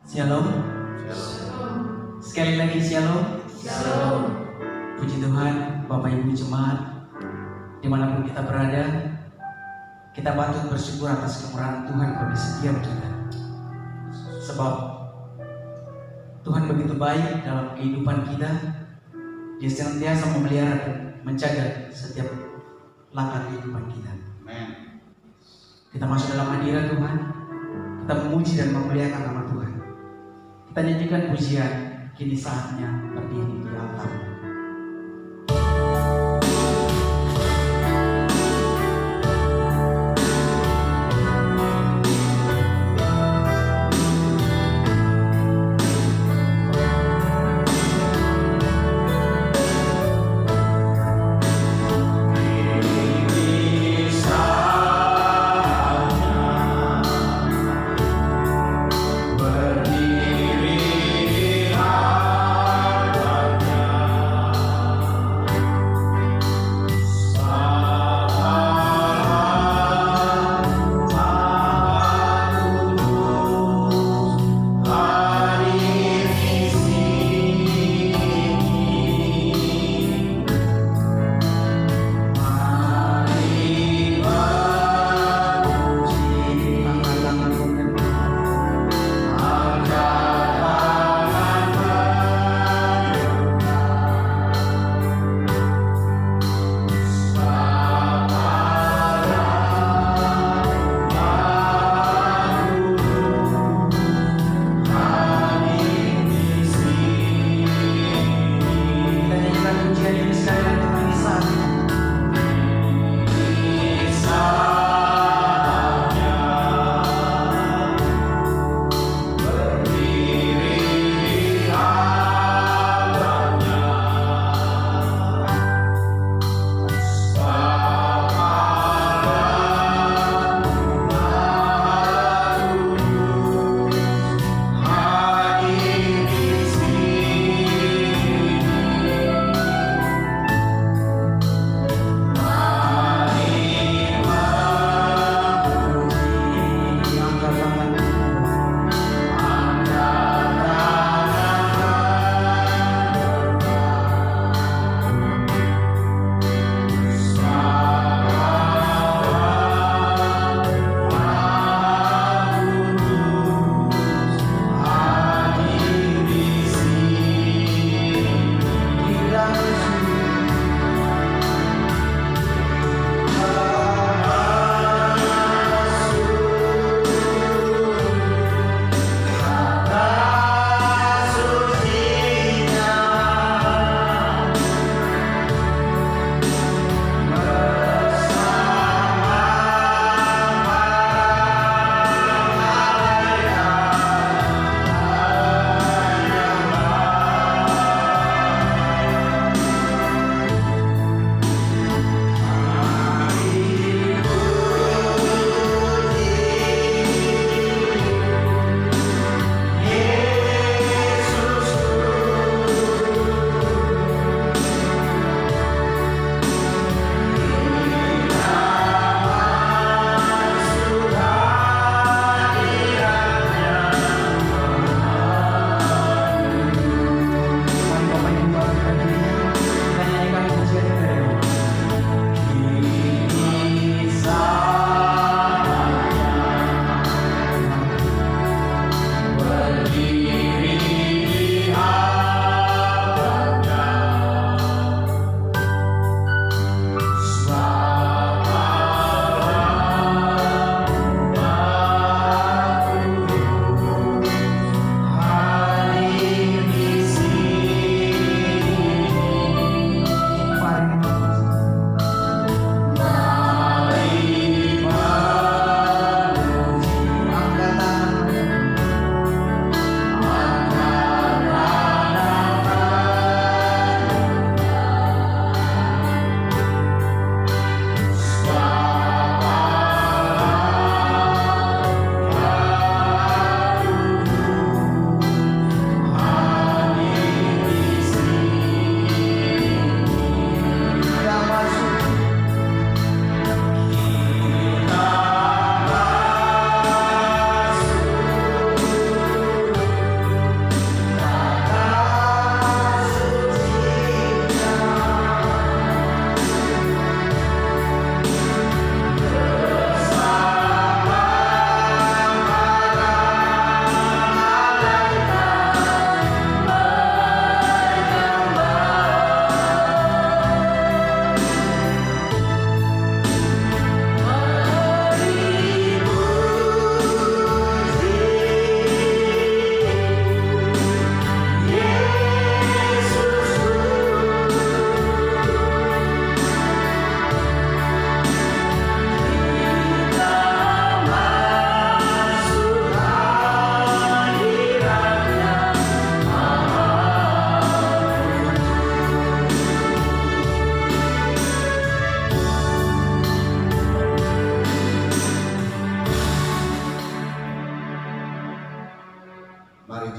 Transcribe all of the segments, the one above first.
Shalom. Sekali lagi shalom. Puji Tuhan, Bapak Ibu Jemaat, dimanapun kita berada, kita patut bersyukur atas kemurahan Tuhan bagi setiap kita. Sebab Tuhan begitu baik dalam kehidupan kita. Dia senantiasa memelihara dan menjaga setiap langkah kehidupan kita. Kita masuk dalam hadirat Tuhan, kita memuji dan memuliakan nama Tuhan. Kita nyanyikan pujian, kini saatnya berdiri di altar. Berdiri di hadapan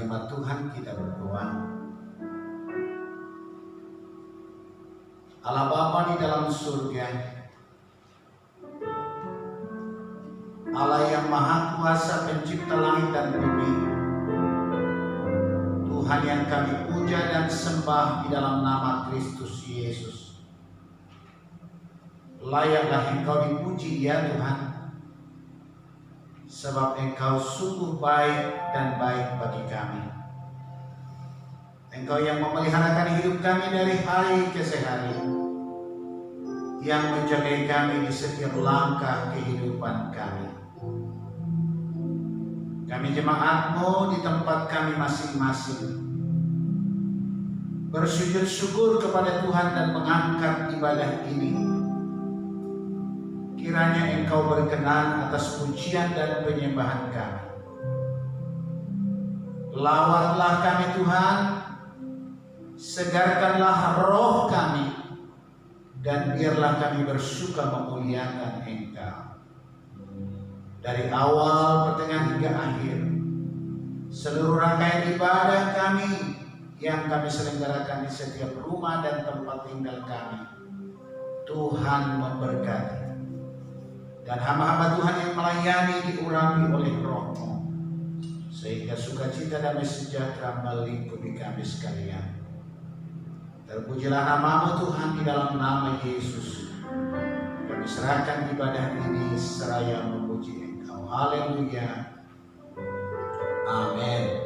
kalimat Tuhan kita berdoa. Allah Bapa di dalam surga, Allah yang Maha Kuasa pencipta langit dan bumi, Tuhan yang kami puja dan sembah di dalam nama Kristus Yesus. Layaklah Engkau dipuji ya Tuhan, sebab Engkau sungguh baik dan baik bagi kami. Engkau yang memeliharakan hidup kami dari hari ke hari, yang menjaga kami di setiap langkah kehidupan kami. Kami jemaat-Mu di tempat kami masing-masing bersujud syukur kepada Tuhan dan mengangkat ibadah ini. Kiranya Engkau berkenan atas pujian dan penyembahan kami. Lawatlah kami Tuhan, segarkanlah roh kami, dan biarlah kami bersuka memuliakan Engkau. Dari awal, pertengahan hingga akhir, seluruh rangkaian ibadah kami yang kami selenggarakan di setiap rumah dan tempat tinggal kami, Tuhan memberkati. Dan hamba-hamba Tuhan yang melayani diurapi oleh Roh-Mu, sehingga sukacita damai sejahtera meliputi kami sekalian. Terpujilah nama-Mu Tuhan, di dalam nama Yesus kami serahkan ibadah ini seraya memuji Engkau. Haleluya. Amin.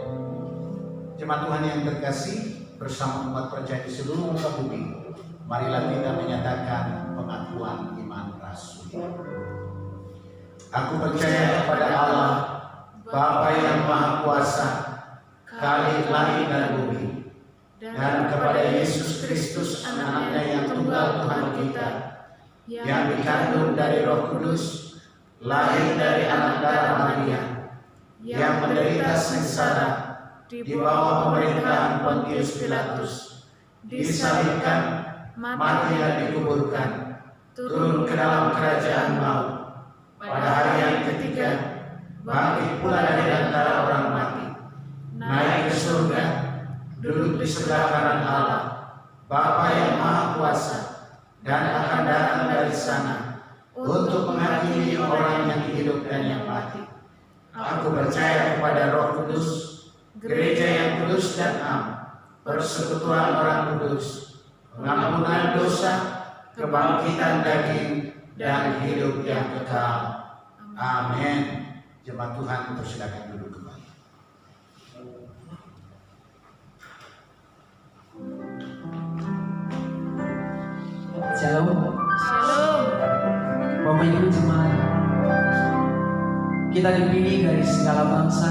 Jemaat Tuhan yang terkasih, bersama umat percaya di seluruh muka bumi, marilah kita menyatakan pengakuan iman rasuli. Aku percaya kepada Allah, Bapa yang Maha Kuasa, Khalik langit dan bumi, dan kepada Yesus Kristus, Anaknya yang tunggal Tuhan kita, yang dikandung dari Roh Kudus, lahir dari anak darah Maria, yang menderita sengsara di bawah pemerintahan Pontius Pilatus, disalibkan, mati dan dikuburkan, turun ke dalam kerajaan maut, pada hari yang ketiga bangkit pula dari antara orang mati, naik ke surga, duduk di sebelah kanan Allah, Bapa yang Maha Kuasa, dan akan datang dari sana untuk menghakimi orang yang hidup dan yang mati. Aku percaya kepada Roh Kudus, gereja yang kudus dan am, persekutuan orang kudus, pengampunan dosa, kebangkitan daging, dan hidup yang kekal. Amin. Jemaat Tuhan, persilakan duduk kembali. Shalom. Shalom. Bapak Ibu jemaat, kita dipilih dari segala bangsa,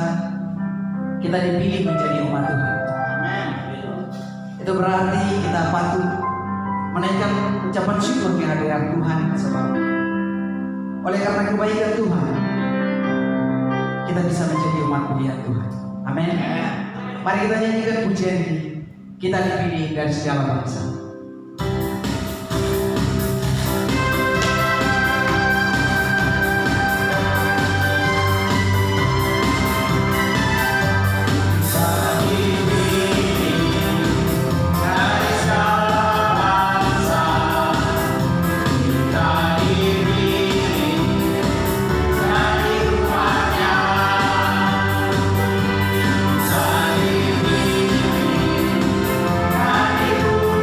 kita dipilih menjadi umat Tuhan. Amin. Itu berarti kita patut menaikkan ucapan syukur kehadiran Tuhan, sebab oleh karena kebaikan Tuhan kita bisa menjadi umat pilihan Tuhan. Amin. Mari kita nyanyikan pujian ini. Kita dipilih dari segala bangsa.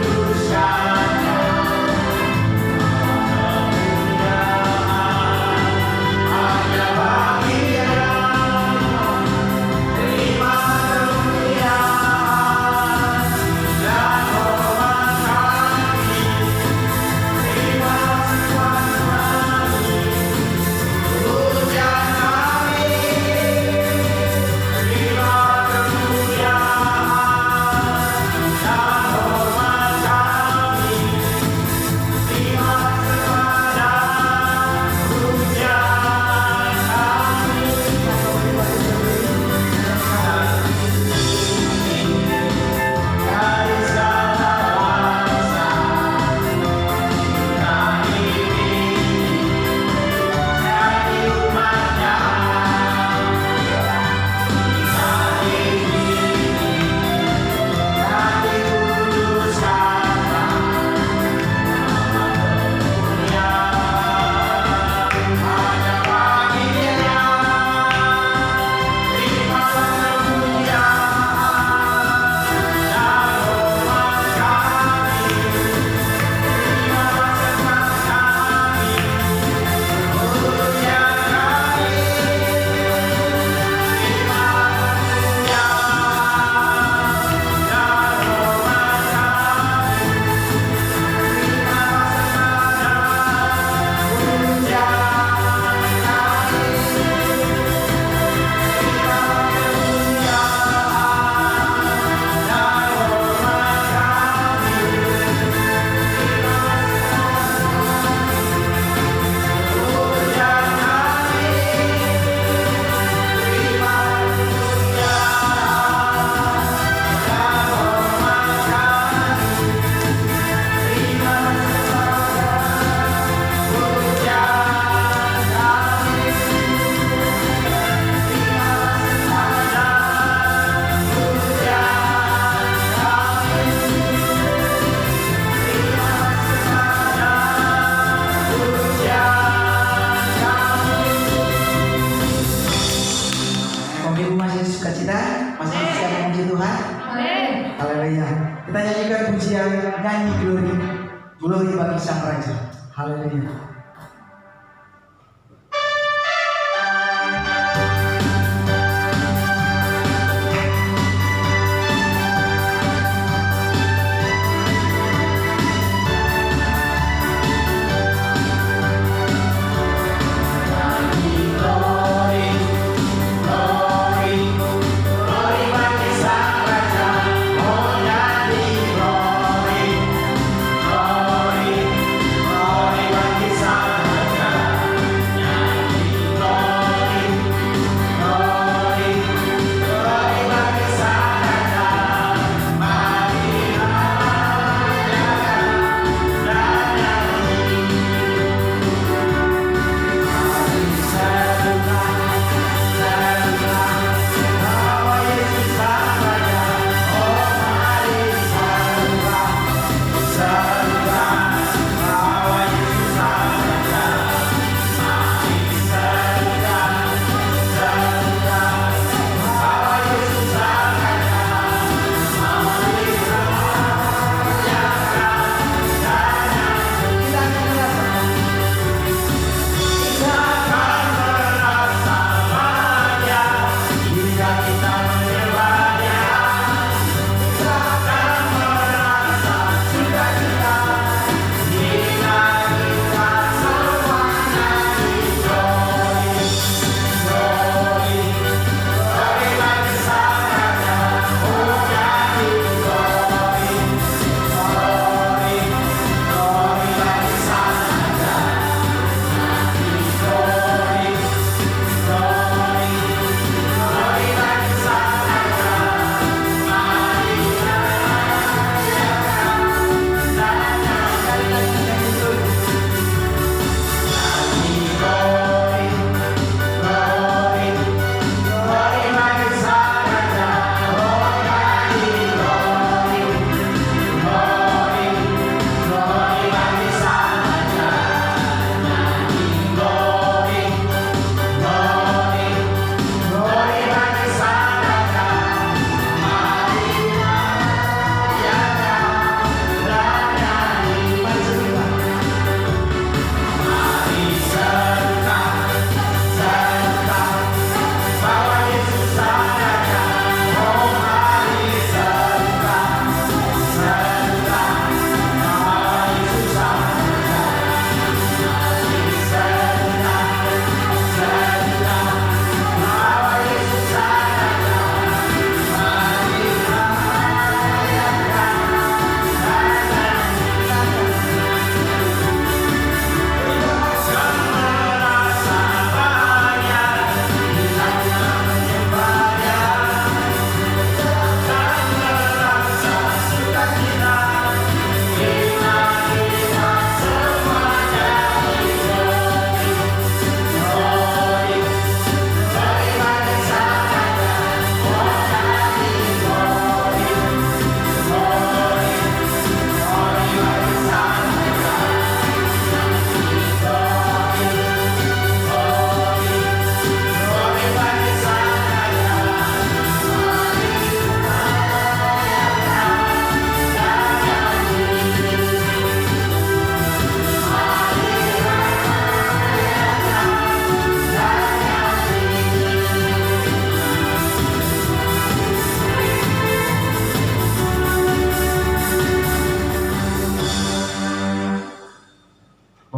Kudus bagi Sang Raja. Haleluya.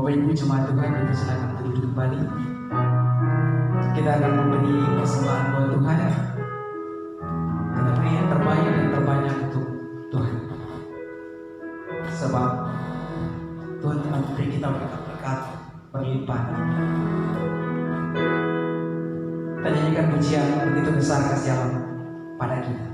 Bapak Ibu jemaat Tuhan, kita silakan duduk kembali. Kita akan memberi persembahan buat Tuhan. Kita beri yang terbaik dan terbanyak untuk Tuhan. Sebab Tuhan telah memberi kita berkat-berkat berlimpah. Kita nyanyikan pujian begitu besar kasih Allah pada kita.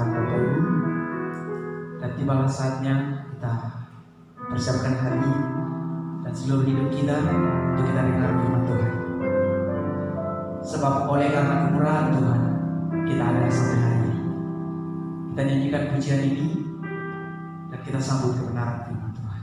pesan Bapak Ibu, dan tibalah saatnya kita persiapkan hati dan seluruh hidup kita untuk kita dengar firman Tuhan. Sebab oleh karena kemurahan Tuhan kita ada sampai hari ini. Kita nyanyikan pujian ini dan kita sambut kebenaran firman Tuhan.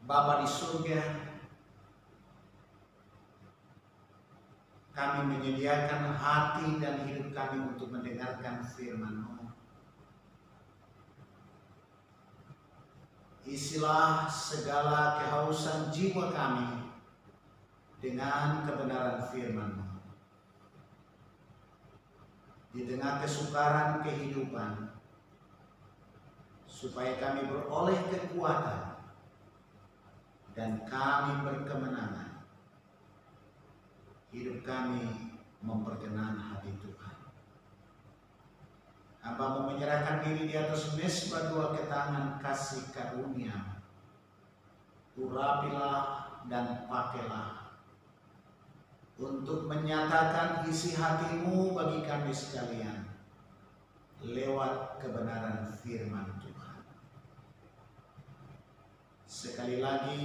Bapa di surga, kami menyediakan hati dan hidup kami untuk mendengarkan firman-Mu. Isilah segala kehausan jiwa kami dengan kebenaran firman-Mu. Di tengah kesukaran kehidupan, supaya kami beroleh kekuatan dan kami berkemenangan. Hidup kami memperkenan hati Tuhan. Hamba menyerahkan diri di atas mezbah dua ketangan kasih karunia. Urapilah dan pakailah untuk menyatakan isi hatimu bagi kami sekalian lewat kebenaran firman Tuhan. Sekali lagi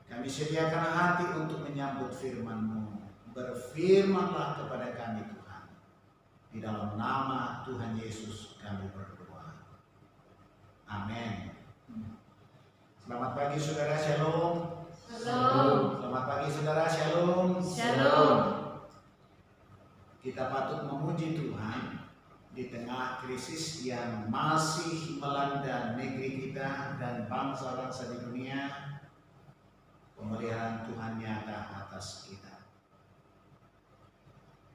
kami sediakan hati untuk menyambut firman-Mu. Berfirmanlah kepada kami Tuhan. Di dalam nama Tuhan Yesus kami berdoa. Amin. Selamat pagi saudara, shalom. Shalom. Selamat pagi saudara, shalom. Shalom. Kita patut memuji Tuhan di tengah krisis yang masih melanda negeri kita dan bangsa-bangsa di dunia. Pemeliharaan Tuhan nyata atas kita.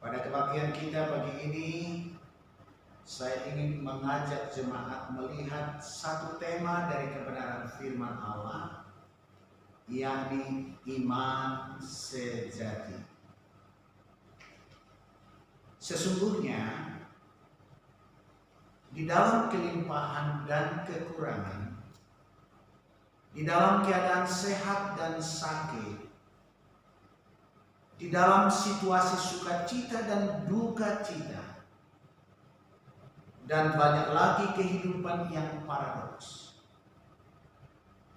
Pada kebaktian kita pagi ini, saya ingin mengajak jemaat melihat satu tema dari kebenaran firman Allah, yakni iman sejati. Sesungguhnya di dalam kelimpahan dan kekurangan, di dalam keadaan sehat dan sakit, di dalam situasi sukacita dan duka cita, dan banyak lagi kehidupan yang paradoks,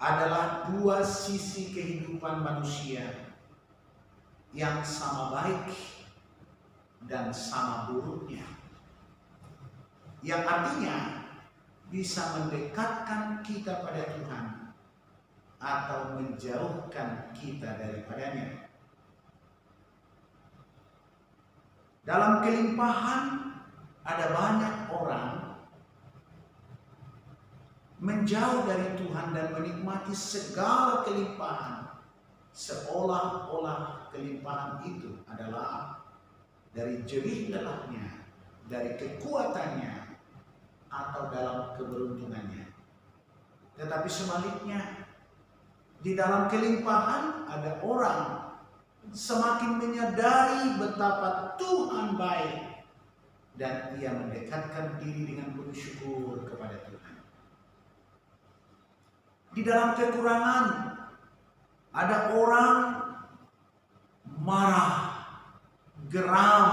adalah dua sisi kehidupan manusia yang sama baik dan sama buruknya, yang artinya bisa mendekatkan kita pada Tuhan atau menjauhkan kita daripadanya. Dalam kelimpahan ada banyak orang menjauh dari Tuhan dan menikmati segala kelimpahan, seolah-olah kelimpahan itu adalah dari jerih lelahnya, dari kekuatannya, atau dalam keberuntungannya. Tetapi sebaliknya, di dalam kelimpahan ada orang semakin menyadari betapa Tuhan baik dan ia mendekatkan diri dengan penuh syukur kepada Tuhan. Di dalam kekurangan ada orang marah, geram,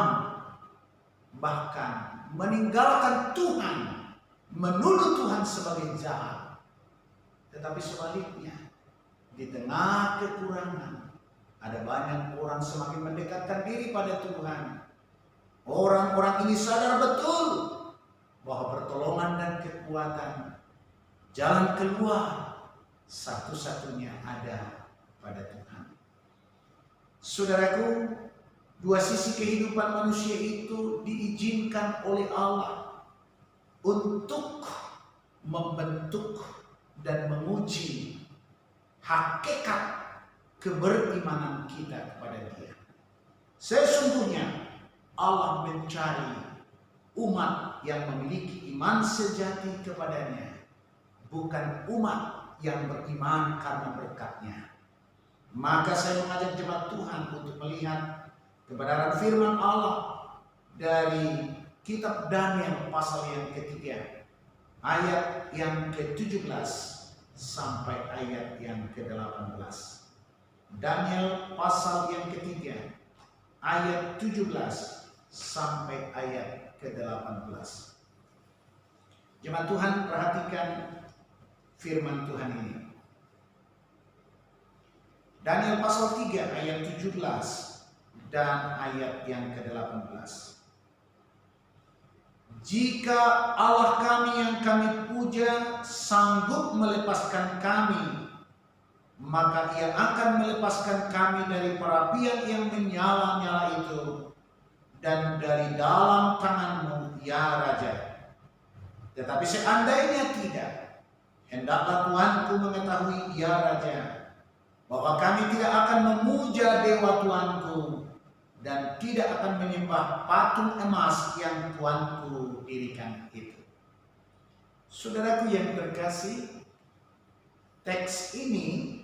bahkan meninggalkan Tuhan, menuduh Tuhan sebagai jahat. Tetapi sebaliknya, di tengah kekurangan ada banyak orang semakin mendekatkan diri pada Tuhan. Orang-orang ini sadar betul bahwa pertolongan dan kekuatan, jalan keluar satu-satunya ada pada Tuhan. Saudaraku, dua sisi kehidupan manusia itu diizinkan oleh Allah untuk membentuk dan menguji hakikat keberimanan kita kepada Dia. Sesungguhnya Allah mencari umat yang memiliki iman sejati kepadanya, bukan umat yang beriman karena berkat-Nya. Maka saya mengajak jemaat Tuhan untuk melihat kebenaran firman Allah dari kitab Daniel pasal yang ketiga, ayat yang ke-17 sampai ayat yang ke-18. Daniel pasal yang ketiga, ayat 17 sampai ayat ke-18. Jemaat Tuhan, perhatikan firman Tuhan ini. Daniel pasal 3 ayat 17 dan ayat yang ke-18. Jika Allah kami yang kami puja sanggup melepaskan kami, maka Ia akan melepaskan kami dari perapian yang menyala-nyala itu dan dari dalam tangan-Mu, ya Raja. Tetapi seandainya tidak, hendaklah Tuanku mengetahui, ya Raja, bahwa kami tidak akan memuja dewa Tuanku dan tidak akan menyembah patung emas yang Tuanku dirikan itu. Saudaraku yang terkasih, teks ini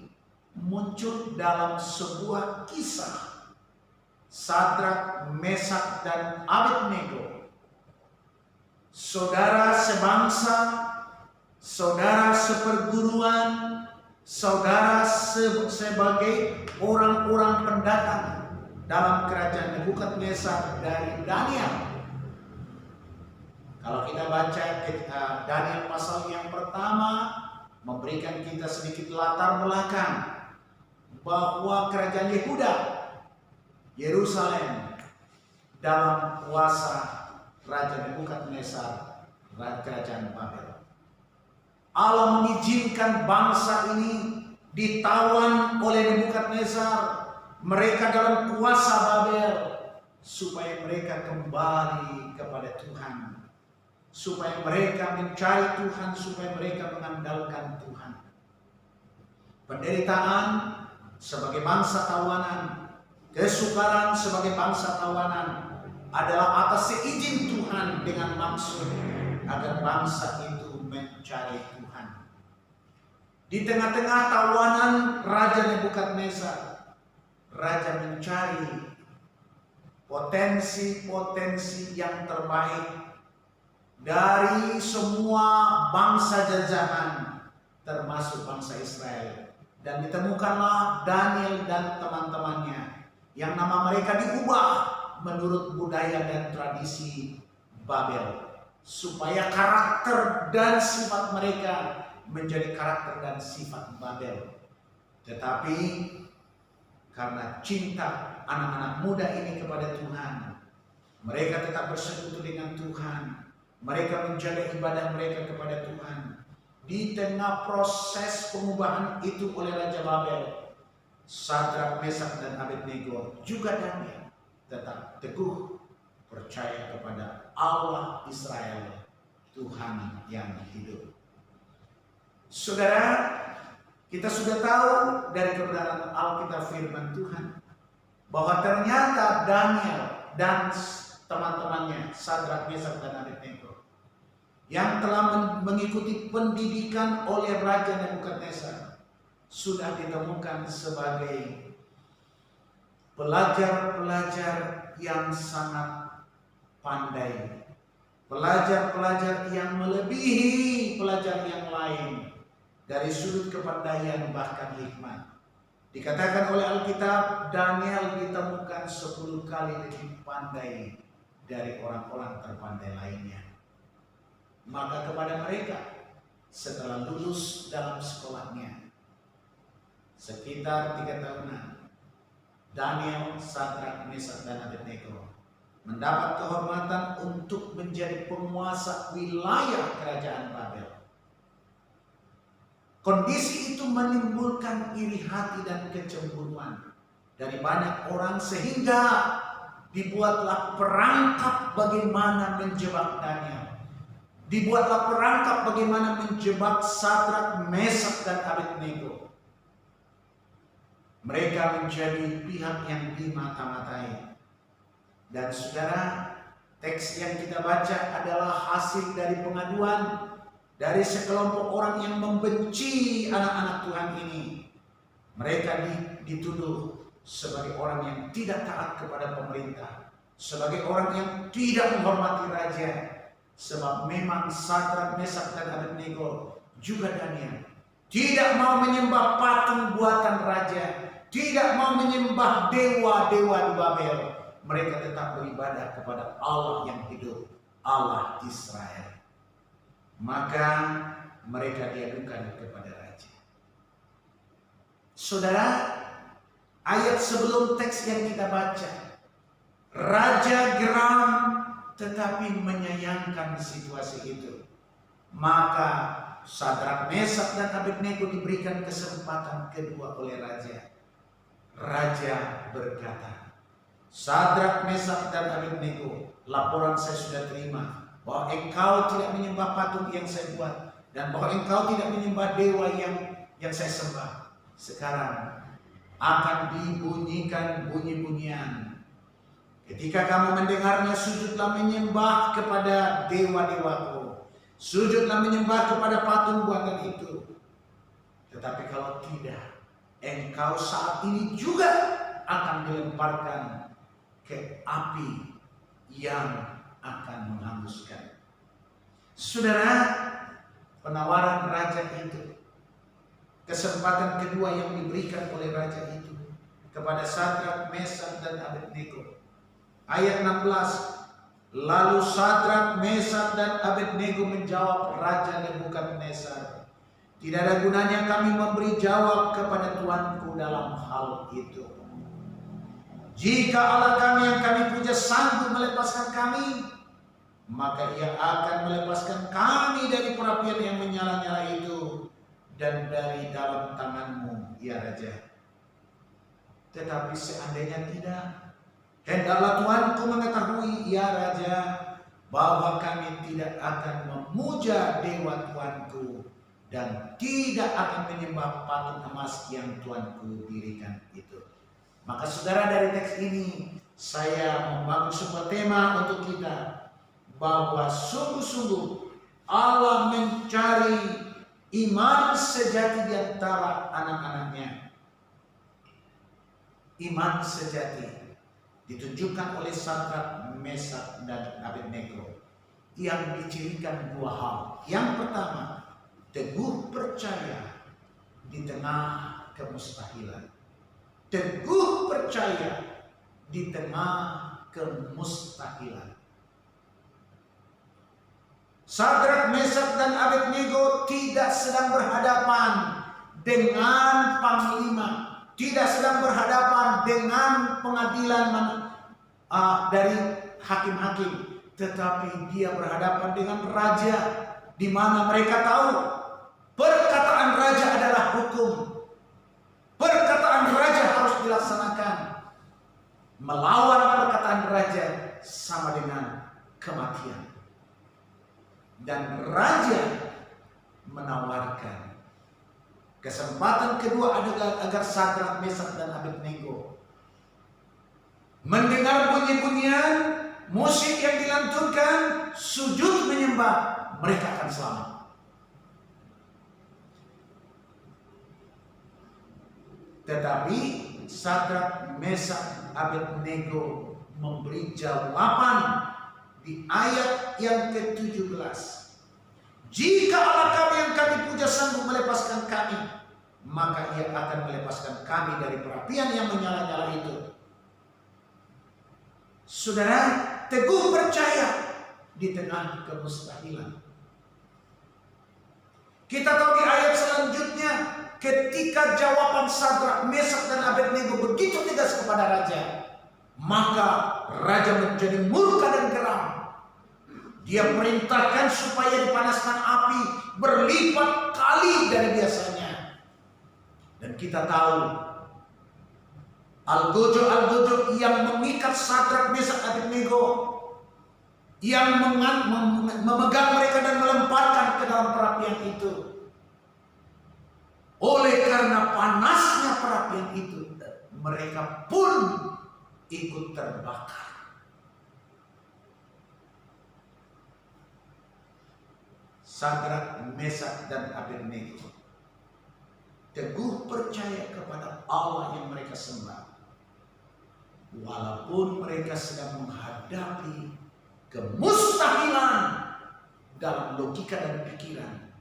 muncul dalam sebuah kisah Sadrak, Mesak, dan Abednego, saudara sebangsa, saudara seperguruan, saudara sebagai orang-orang pendatang dalam kerajaan Nebukadnezar dari Daniel. Kalau kita baca Daniel pasal yang pertama, memberikan kita sedikit latar belakang bahwa kerajaan Yehuda, Yerusalem, dalam kuasa Raja Nebukadnezar, kerajaan Babel. Allah mengizinkan bangsa ini ditawan oleh Nebukadnezar, mereka dalam kuasa Babel, supaya mereka kembali kepada Tuhan, supaya mereka mencari Tuhan, supaya mereka mengandalkan Tuhan. Penderitaan sebagai bangsa tawanan, kesukaran sebagai bangsa tawanan adalah atas seizin Tuhan dengan maksud agar bangsa itu mencari Tuhan. Di tengah-tengah tawanan Raja Nebukadnezar, Raja mencari potensi-potensi yang terbaik dari semua bangsa jajahan, termasuk bangsa Israel. Dan ditemukanlah Daniel dan teman-temannya yang nama mereka diubah menurut budaya dan tradisi Babel, supaya karakter dan sifat mereka menjadi karakter dan sifat Babel. Tetapi karena cinta anak-anak muda ini kepada Tuhan, mereka tetap bersekutu dengan Tuhan. Mereka menjaga ibadah mereka kepada Tuhan. Di tengah proses pengubahan itu oleh Raja Babel, Sadrak, Mesak, dan Abednego, juga Daniel tetap teguh percaya kepada Allah Israel, Tuhan yang hidup. Saudara, kita sudah tahu dari kebenaran Alkitab firman Tuhan bahwa ternyata Daniel dan teman-temannya, Sadrak, Mesak, dan Abednego, yang telah mengikuti pendidikan oleh Raja Nebukadnezar, sudah ditemukan sebagai pelajar-pelajar yang sangat pandai, pelajar-pelajar yang melebihi pelajar yang lain dari sudut kepandaian bahkan hikmat. Dikatakan oleh Alkitab, Daniel ditemukan 10 kali lebih pandai dari orang-orang terpandai lainnya. Maka kepada mereka, setelah lulus dalam sekolahnya sekitar 3 tahunan, Daniel, Sadrak, Mesak, dan Abednego mendapat kehormatan untuk menjadi penguasa wilayah kerajaan Babel. Kondisi itu menimbulkan iri hati dan kecemburuan dari banyak orang, sehingga dibuatlah perangkap bagaimana menjebak Daniel. Dibuatlah perangkap bagaimana menjebak Sadrak, Mesak, dan Abednego. Mereka menjadi pihak yang dimata-matai. Dan saudara, teks yang kita baca adalah hasil dari pengaduan dari sekelompok orang yang membenci anak-anak Tuhan ini. Mereka dituduh sebagai orang yang tidak taat kepada pemerintah, sebagai orang yang tidak menghormati raja. Sebab memang Sadrak, Mesak, dan Abednego, juga Daniel, tidak mau menyembah patung buatan raja, tidak mau menyembah dewa-dewa di Babel. Mereka tetap beribadah kepada Allah yang hidup, Allah Israel. Maka mereka diadukan kepada raja. Saudara, ayat sebelum teks yang kita baca, raja geram tetapi menyayangkan situasi itu. Maka Sadrak, Mesak, dan Abednego diberikan kesempatan kedua oleh raja. Raja berkata, Sadrak, Mesak, dan Abednego, laporan saya sudah terima bahwa engkau tidak menyembah patung yang saya buat, dan bahwa engkau tidak menyembah dewa yang saya sembah. Sekarang akan dibunyikan bunyi-bunyian. Ketika kamu mendengarnya, sujudlah menyembah kepada dewa-dewaku, sujudlah menyembah kepada patung buatan itu. Tetapi kalau tidak, engkau saat ini juga akan dilemparkan ke api yang akan menghanguskan. Saudara, penawaran raja itu kesempatan kedua yang diberikan oleh raja itu kepada Sadrak, Mesak, dan Abednego. Ayat 16. Lalu Sadrak, Mesak, dan Abednego menjawab Raja Nebukadnezar, tidak ada gunanya kami memberi jawab kepada Tuanku dalam hal itu. Jika Allah kami yang kami puja sanggup melepaskan kami, maka ia akan melepaskan kami dari perapian yang menyala-nyala itu dan dari dalam tanganmu, ya Raja. Tetapi seandainya tidak, hendaklah Tuanku mengetahui, ya Raja, bahwa kami tidak akan memuja dewa Tuanku dan tidak akan menyembah patung emas yang Tuanku dirikan itu. Maka saudara, dari teks ini saya membangun sebuah tema untuk kita, bahwa sungguh-sungguh Allah mencari iman sejati di antara anak-anaknya. Iman sejati ditunjukkan oleh Sadrak, Mesak, dan Abednego yang dicirikan dua hal. Yang pertama, teguh percaya di tengah kemustahilan. Teguh percaya di tengah kemustahilan. Sadrak, Mesak, dan Abednego tidak sedang berhadapan dengan panglima, tidak sedang berhadapan dengan pengadilan dari hakim-hakim, tetapi dia berhadapan dengan raja, di mana mereka tahu perkataan raja adalah hukum. Perkataan raja harus dilaksanakan. Melawan perkataan raja sama dengan kematian. Dan raja menawarkan kesempatan kedua agar Sadrak, Mesak, dan Abednego mendengar bunyi-bunyian musik yang dilantunkan, sujud menyembah, mereka akan selamat. Tetapi Sadrak, Mesak, Abednego memberi jawaban di ayat yang ke-17. Jika Allah kami yang kami puja sanggup melepaskan kami, maka ia akan melepaskan kami dari perapian yang menyala-nyala itu. Saudara, teguh percaya di tengah kemustahilan. Kita tahu di ayat selanjutnya, ketika jawaban Sadrak, Mesak, dan Abednego begitu tegas kepada raja, maka raja menjadi murka dan geram. Dia perintahkan supaya dipanaskan api berlipat kali dari biasanya. Dan kita tahu algojo-algojo yang mengikat Sadrak, Mesak, Abednego, yang memegang mereka dan melemparkan ke dalam perapian itu. Oleh karena panasnya perapian itu, mereka pun ikut terbakar. Sadrak, Mesak, dan Abednego teguh percaya kepada Allah yang mereka sembah, walaupun mereka sedang menghadapi kemustahilan dalam logika dan pikiran,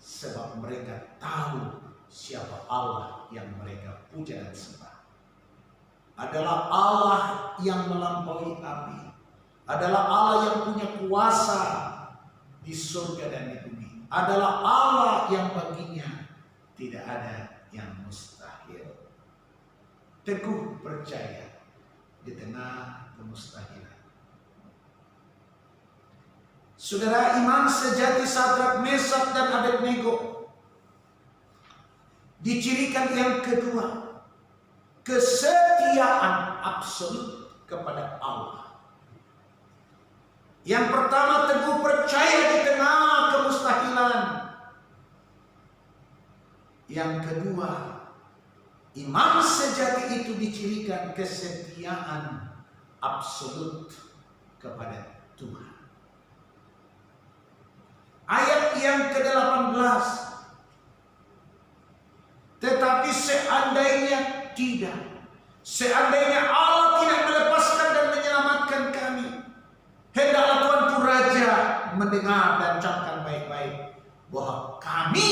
sebab mereka tahu siapa Allah yang mereka puja dan sembah. Adalah Allah yang melampaui api, adalah Allah yang punya kuasa di surga dan di bumi, adalah Allah yang baginya tidak ada yang mustahil. Teguh percaya di tengah kemustahilan. Saudara, iman sejati Sadrak, Mesak, dan Abednego dicirikan yang kedua, kesetiaan absolut kepada Allah. Yang pertama, teguh percaya di tengah kemustahilan. Yang kedua, iman sejati itu dicirikan kesetiaan absolut kepada Tuhan. Ayat yang ke-18. Tetapi seandainya tidak, seandainya Allah tidak melepaskan dan menyelamatkan kami, hendaklah Tuanku Raja mendengar dan camkan baik-baik bahwa kami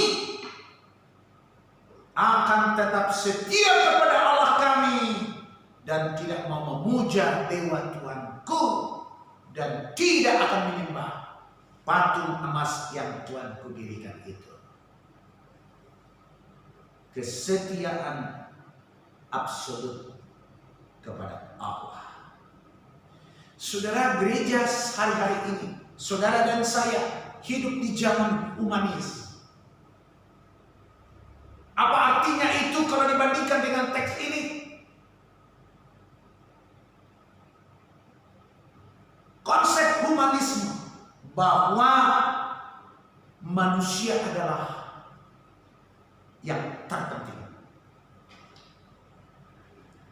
akan tetap setia kepada Allah kami dan tidak mau memuja dewa Tuanku dan tidak akan menyembah patung emas yang Tuanku dirikan itu. Kesetiaan absolut kepada Allah. Saudara, gereja hari-hari ini, saudara dan saya hidup di zaman humanis. Apa artinya itu kalau dibandingkan dengan teks ini? Konsep humanisme bahwa manusia adalah yang terpenting.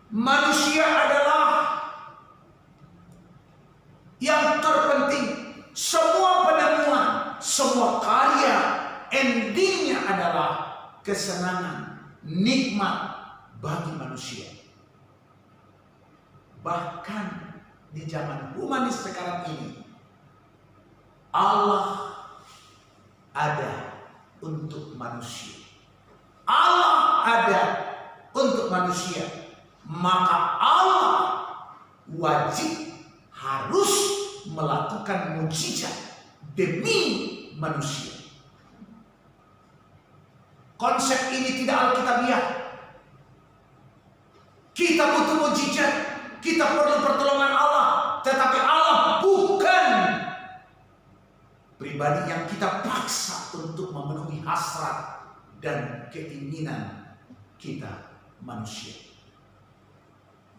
Manusia adalah yang terpenting. Semua penemuan, semua karya, endingnya adalah kesenangan, nikmat bagi manusia. Bahkan di zaman humanis sekarang ini, Allah ada untuk manusia. Allah ada untuk manusia. Maka Allah wajib harus melakukan mukjizat demi manusia. Konsep ini tidak alkitabiah. Kita butuh mukjizat, kita perlu pertolongan Allah, tetapi Allah bukan pribadi yang kita paksa untuk memenuhi hasrat dan keinginan kita manusia.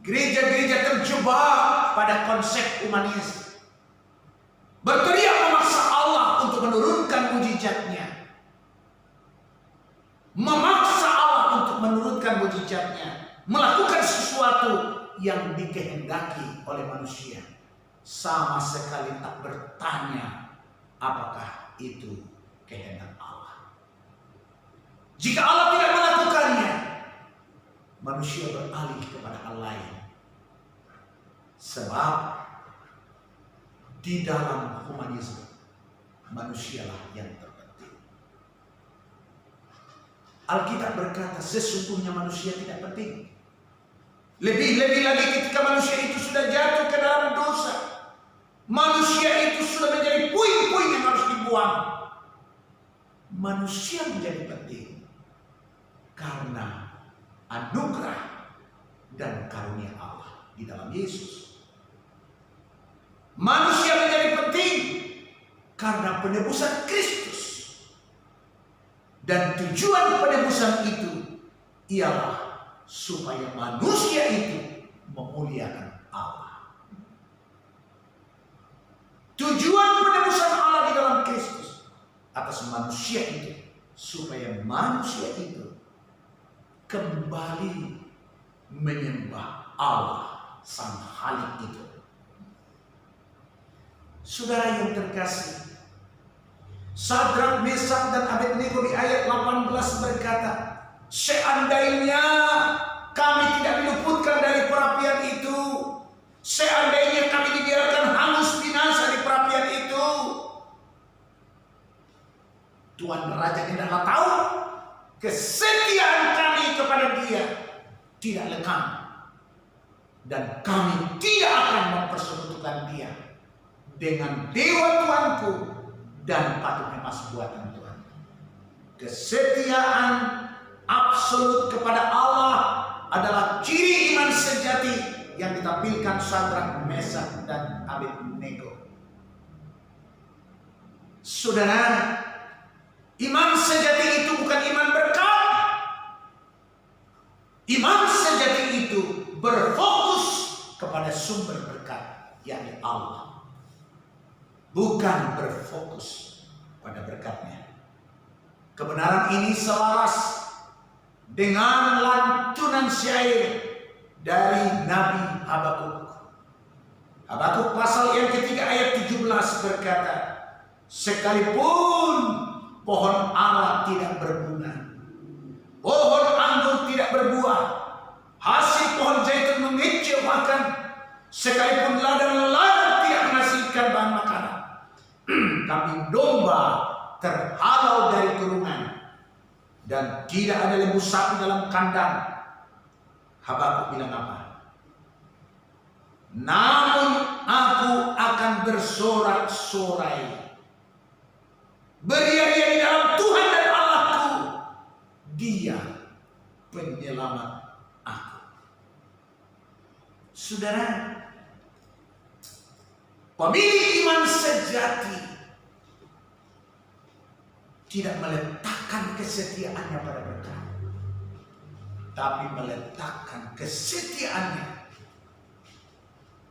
Gereja-gereja terjebak pada konsep humanis, berteriak memaksa Allah untuk menurunkan mukjizatnya, memaksa Allah untuk menurunkan mukjizatnya, melakukan sesuatu yang dikehendaki oleh manusia, sama sekali tak bertanya apakah itu kehendak Allah. Jika Allah tidak melakukannya, manusia beralih kepada hal lain. Sebab di dalam humanisme, manusialah yang terpenting. Alkitab berkata sesungguhnya manusia tidak penting. Lebih-lebih lagi ketika manusia itu sudah jatuh ke dalam dosa, manusia itu sudah menjadi puing-puing yang harus dibuang. Manusia menjadi penting karena anugerah dan karunia Allah di dalam Yesus. Manusia menjadi penting karena penebusan Kristus. Dan tujuan penebusan itu ialah supaya manusia itu memuliakan Allah. Tujuan penebusan Allah di dalam Kristus atas manusia itu supaya manusia itu kembali menyembah Allah Sang Khalik itu. Saudara yang terkasih, Sadrak, Mesak, dan Abednego di ayat 18 berkata, seandainya kami tidak diluputkan dari perapian itu, seandainya kami dibiarkan hangus binasa di perapian itu, Tuhan Raja tidaklah tahu kesetiaan kami kepada Dia tidak lekang, dan kami tidak akan mempersekutukan Dia dengan dewa Tuanku dan patung emas buatan Tuhan. Kesetiaan absolut kepada Allah adalah ciri iman sejati yang ditampilkan Sadrak, Mesak, dan Abednego. Saudara, iman sejati itu bukan iman berkat. Iman sejati itu berfokus kepada sumber berkat, yakni Allah. Bukan berfokus pada berkatnya. Kebenaran ini selaras dengan lantunan syair dari Nabi Habakuk. Habakuk pasal yang ketiga ayat 17 berkata, sekalipun pohon ara tidak berbunga, pohon anggur tidak berbuah, hasil pohon zaitun mengecewakan, sekalipun ladang-ladang tidak menghasilkan bahan makanan, kambing domba terhalau dari kurungan, dan tidak ada lembu sapi dalam kandang. Habakuk bilang apa? Namun aku akan bersorak-sorai, beria-ria di dalam Tuhan dan Allahku. Dia penyelamat aku. Saudara, pemilik iman sejati tidak meletakkan kesetiaannya pada berkat, tapi meletakkan kesetiaannya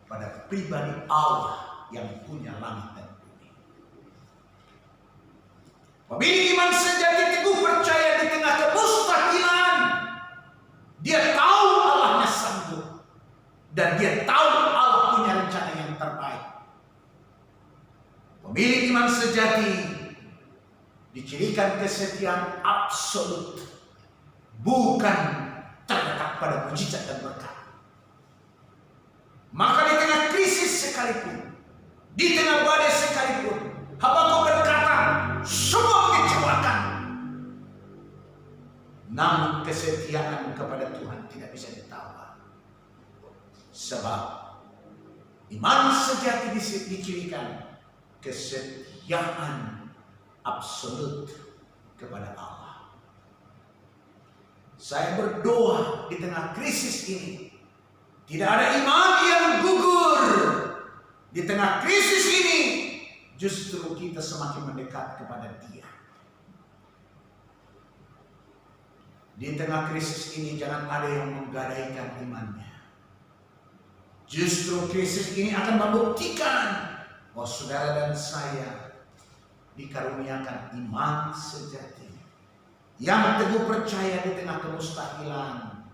pada pribadi Allah yang punya langit dan bumi. Pemilik iman sejati teguh percaya di tengah kemustahilan. Dia tahu Allahnya sanggup, dan dia tahu Allah punya rencana yang terbaik. Pemilik iman sejati dicirikan kesetiaan absolut, bukan terletak pada mujizat dan berkat. Maka di tengah krisis sekalipun, di tengah badai sekalipun, Habakuk berkata, semua mengecewakan, namun kesetiaan kepada Tuhan tidak bisa ditawar. Sebab iman sejati dicirikan kesetiaan absolut kepada Allah. Saya berdoa di tengah krisis ini, tidak ada iman yang gugur. Di tengah krisis ini, justru kita semakin mendekat kepada Dia. Di tengah krisis ini jangan ada yang menggadaikan imannya. Justru krisis ini akan membuktikan bahwa saudara dan saya dikaruniakan iman sejati yang teguh percaya di tengah kemustahilan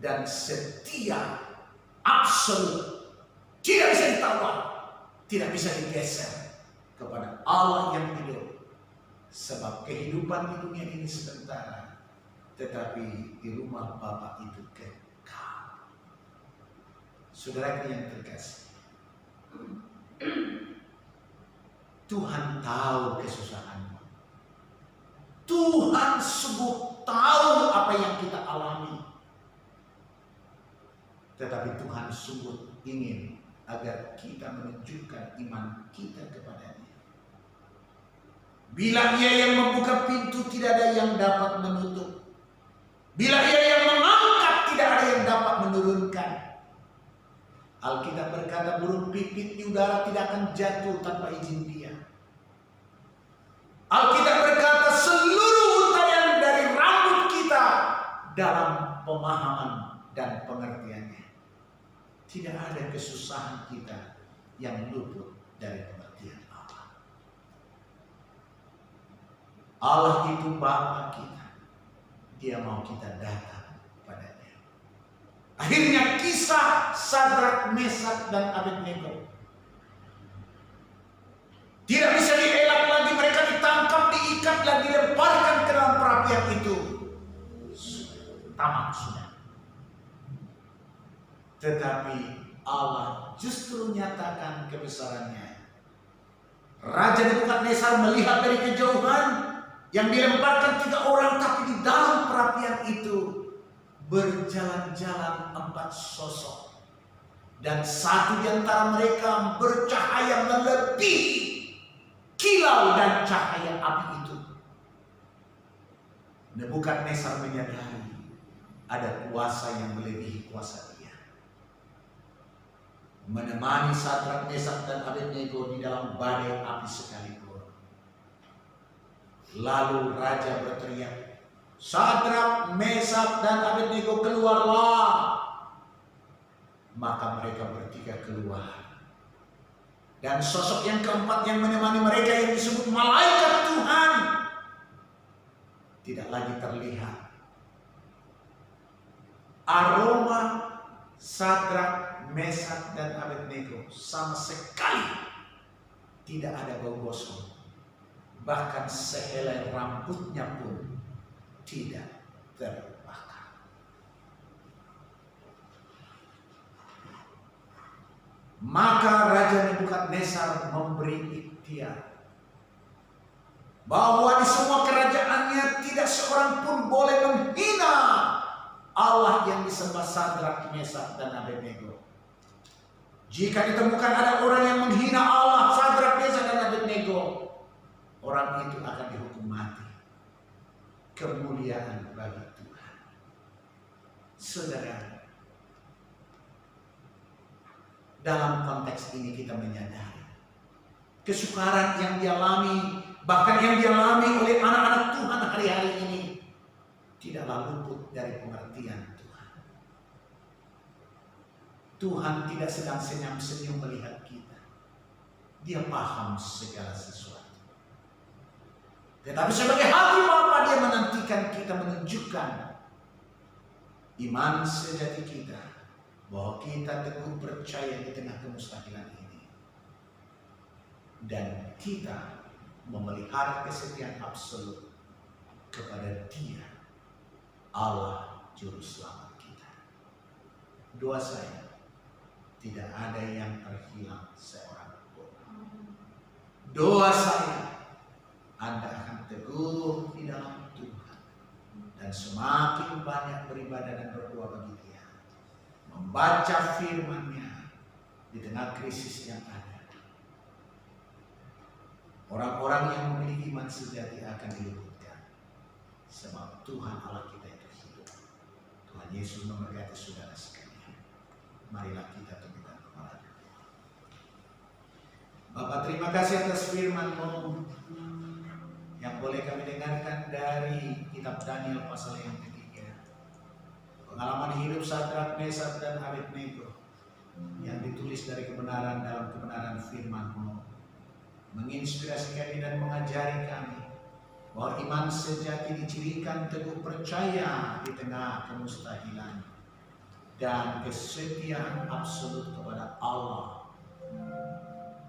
dan setia absolut, tidak bisa ditawar, tidak bisa digeser kepada Allah yang hidup. Sebab kehidupan di dunia ini sementara, tetapi di rumah Bapa itu kekal. Saudara yang terkasih, Tuhan tahu kesusahanmu. Tuhan sungguh tahu apa yang kita alami. Tetapi Tuhan sungguh ingin agar kita menunjukkan iman kita kepada-Nya. Bila Ia yang membuka pintu, tidak ada yang dapat menutup. Bila Ia yang mengangkat, tidak ada yang dapat menurunkan. Alkitab berkata, burung pipit di udara tidak akan jatuh tanpa izin Dia. Alkitab berkata, seluruh untayan dari rambut kita dalam pemahaman dan pengertiannya. Tidak ada kesusahan kita yang luput dari pengertian Allah. Allah itu Bapa kita. Dia mau kita datang padanya. Akhirnya kisah Sadrak, Mesak, dan Abednego tidak bisa dielak lagi. Mereka ditangkap, diikat, dan dilemparkan ke dalam perapian itu. Tamat sudah. Tetapi Allah justru nyatakan kebesarannya. Raja Nebukadnezar melihat dari kejauhan yang dilemparkan 3 orang, tapi di dalam perapian itu berjalan-jalan 4 sosok. Dan satu di antara mereka bercahaya melebihi kilau dan cahaya api itu. Nebukadnezar menyadari ada kuasa yang melebihi kuasa dia. Menemani Sadrak, Mesak, dan Abednego di dalam badai api sekalipun. Lalu raja berteriak, Sadrak, Mesak, dan Abednego, keluarlah. Maka mereka bertiga keluar. Dan sosok yang keempat yang menemani mereka yang disebut malaikat Tuhan tidak lagi terlihat. Aroma Sadrak, Mesak, dan Abednego sama sekali tidak ada bau gosong. Bahkan sehelai rambutnya pun tidak terbakar. Maka Raja Nebukadnezar memberi ikhtiar bahwa di semua kerajaannya tidak seorang pun boleh menghina Allah yang disembah Sadrak, Mesak, dan Abednego. Jika ditemukan ada orang yang menghina Allah, Sadrak, Mesak, dan Abednego, orang itu akan dihukum mati. Kemuliaan bagi Tuhan. Saudara, dalam konteks ini kita menyadari kesukaran yang dialami, bahkan yang dialami oleh anak-anak Tuhan hari-hari ini, tidaklah luput dari pengertian Tuhan. Tuhan tidak sedang senyum-senyum melihat kita. Dia paham segala sesuatu. Tetapi sebagai hati Bapa, dia menantikan kita menunjukkan iman sejati kita, bahwa kita teguh percaya di tengah kemustahilan ini. Dan kita memelihara kesetiaan absolut kepada Dia, Allah Juru Selamat kita. Doa saya, tidak ada yang terhilang seorang pun. Doa saya, Anda akan teguh di dalam Tuhan dan semakin banyak beribadah dan berdoa bagi Dia, membaca firman-Nya di tengah krisis yang ada. Orang-orang yang memiliki iman sejati akan diluputkan, sebab Tuhan Allah kita itu hidup. Tuhan Yesus memberkati saudara sekalian. Marilah kita tundukkan kepala. Bapak, terima kasih atas firman-Mu yang boleh kami dengarkan dari kitab Daniel pasal yang ketiga. Pengalaman hidup Sadrak, Mesak, dan Abednego yang ditulis dari kebenaran dalam kebenaran firman-Mu, menginspirasi kami dan mengajari kami bahwa iman sejati dicirikan teguh percaya di tengah kemustahilan dan kesetiaan absolut kepada Allah.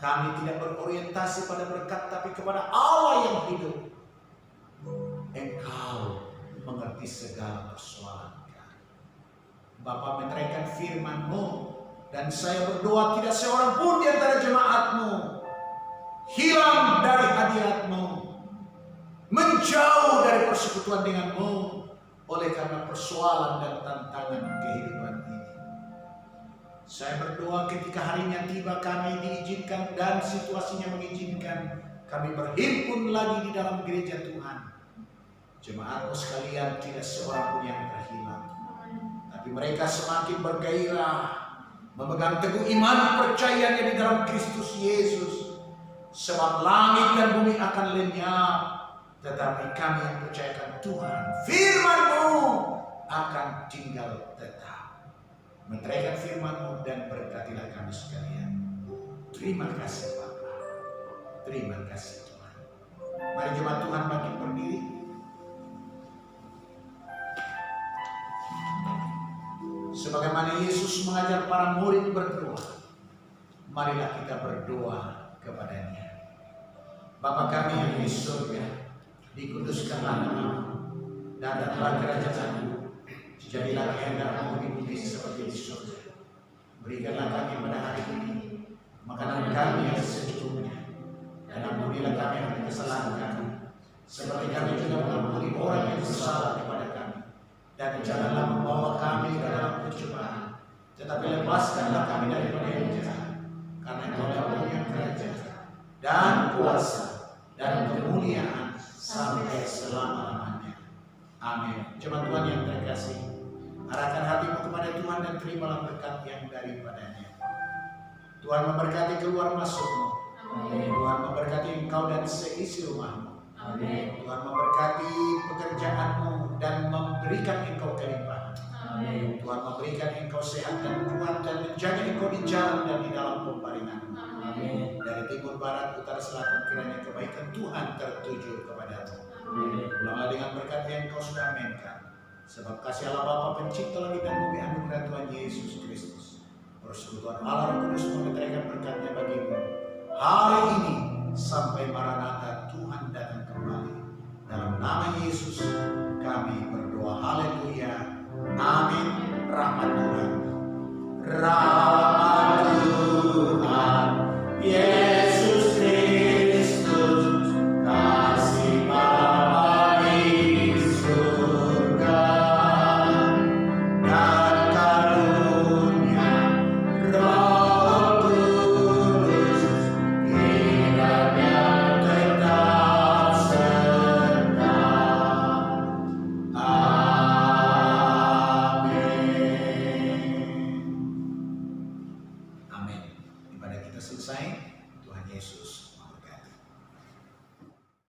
Kami tidak berorientasi pada berkat, tapi kepada Allah yang hidup. Engkau mengerti segala persoalan kami. Bapa, meteraikan firman-Mu, dan saya berdoa tidak seorang pun di antara jemaat-Mu hilang dari hadirat-Mu, menjauh dari persekutuan dengan-Mu oleh karena persoalan dan tantangan kehidupan ini. Saya berdoa ketika harinya tiba, kami diizinkan dan situasinya mengizinkan, kami berhimpun lagi di dalam gereja Tuhan. Jemaat-Mu sekalian, tidak seorang pun yang terhilang, tapi mereka semakin bergairah, memegang teguh iman percayanya di dalam Kristus Yesus. Sebab langit dan bumi akan lenyap, tetapi kami yang percayakan Tuhan, firman-Mu akan tinggal tetap. Meteraikan firman-Mu dan berkatilah kami sekalian. Terima kasih Bapa. Terima kasih Tuhan. Mari jemaat Tuhan bangkit berdiri. Sebagaimana Yesus mengajar para murid berdoa, marilah kita berdoa kepada-Nya. Bapa kami yang di surga, dikuduskanlah nama-Mu, datanglah kerajaan-Mu, jadilah kehendak-Mu di bumi seperti di surga. Berikanlah kami pada hari ini makanan kami yang secukupnya, dan ampunilah kami akan kesalahan kami, seperti kami juga mengampuni orang yang bersalah kepada kami. Dan janganlah membawa kami ke dalam pencobaan, tetapi lepaskanlah kami daripada yang jahat, karena Engkau punya kerajaan dan kuasa dan kemuliaan sampai selama-lamanya. Amin. Jemaat Tuhan yang terkasih, arahkan hatimu kepada Tuhan dan terimalah berkat yang daripadanya. Tuhan memberkati keluar masukmu. Amin. Tuhan memberkati engkau dan seisi rumahmu. Amin. Tuhan memberkati pekerjaanmu dan memberikan engkau kelimpahan. Amin. Tuhan memberikan engkau sehat dan kuat dan menjaga engkau di jalan dan di dalam pemparingan. Amin. Dari timur, barat, utara, selatan, kiranya kebaikan Tuhan tertuju kepadamu. Amin. Ulanglah dengan berkat yang engkau sudah aminkan. Sebab kasih Allah Bapa pencipta langit dan bumi, anugerah Tuhan Yesus Kristus, persekutuan Allah Roh Kudus memeteraikan berkatnya bagimu hari ini sampai Maranatha Tuhan datang kembali. Dalam nama Yesus kami berdoa. Haleluya. Amin. Rahmat Tuhan.